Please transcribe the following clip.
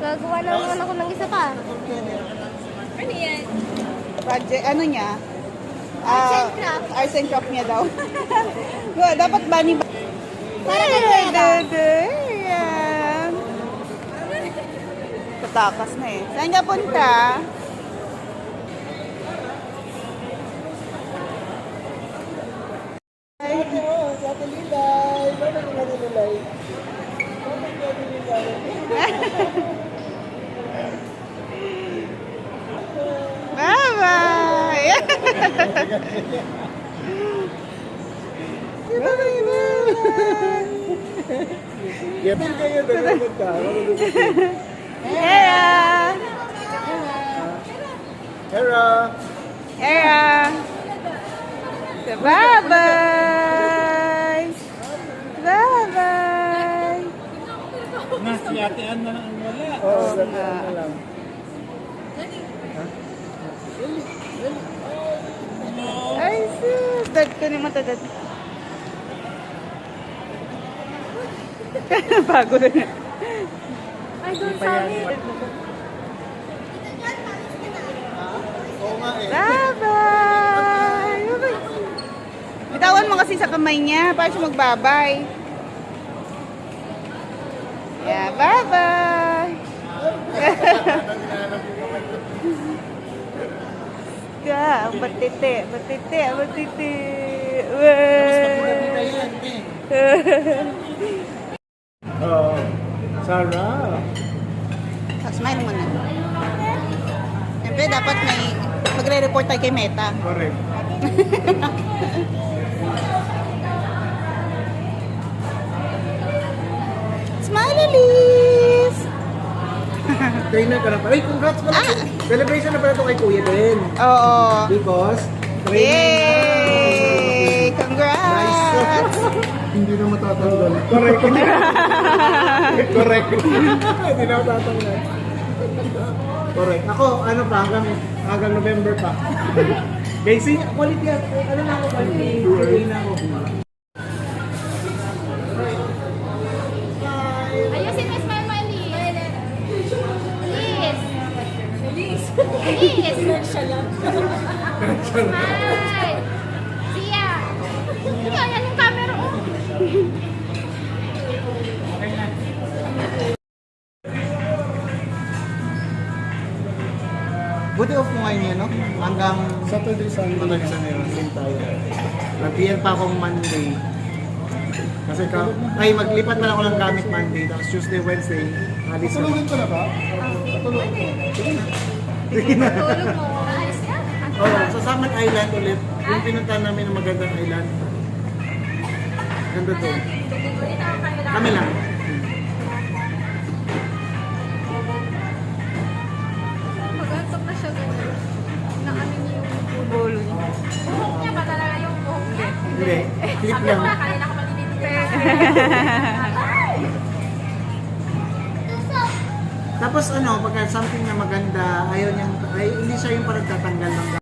Gagawa na naman ako ng isa pa. Ano yan? Project, ano niya? Arts and craft. Arts and craft niya daw. Dapat bunny ba? Para kay Kuya. Ayan. Tatakas na eh. Saan ka punta? Bye-bye! Yapin kayo, dalawang ka. Hera! Hera! Hera! Bye-bye! Bye-bye! Na, si Ate Ann na lang ang wala. Oo, na lang. Ay, sus! Dad ko ni matadad. Bago na. Ay, doon sa amin. Oo nga eh. Bye-bye! Bye-bye! Bitawan mo kasi sa kamay niya para siya magbabay. Yeah, bye-bye! Ka, batiti, batiti, batiti. Oo. Sarah. Smile mo na. Siyempre, dapat may magre-report tayo kay Meta. Correct. Smile, Elise! Trainer ka na pala. Ay, congrats pala. Celebration na pala ito kay Kuya din. Oo. Because, Yay! Congrats! Hindi na matatanggal. Correct. Correct. Hindi na matatanggal. Correct. Ako, ano pa, hanggang November pa. Guys, quality, ano na ako, quality. Quality na ako. Ayusin mo, smile mo, Elise. Elise. Elise. Smile. Sia. Ikaw, yan yung camera, oh. Buti off mo ngayon yan, no? Hanggang Saturday, Sunday. Same tayo. Nag-PM pa akong Monday. Kasi maglipat pa lang ako ng gamit Monday. Tapos Tuesday, Wednesday, alis na. Patulogin ko na ba? Patulogin ko. Sige na. Tulog mo. Ayos ka. Oo, sa Saman Island ulit. Yung pinuntahan namin ng magandang island. Ganda to. Kami lang. Mag-antok na siya ganyan. Nakamin niya yung Bulo niya. buhok niya ba talaga yung buhok niya? Hindi, clip Sabi lang. ko nga, kanina ko malilinig. Tapos ano, pagka something na maganda, ayaw niyang, hindi siya yung parang tatanggal ng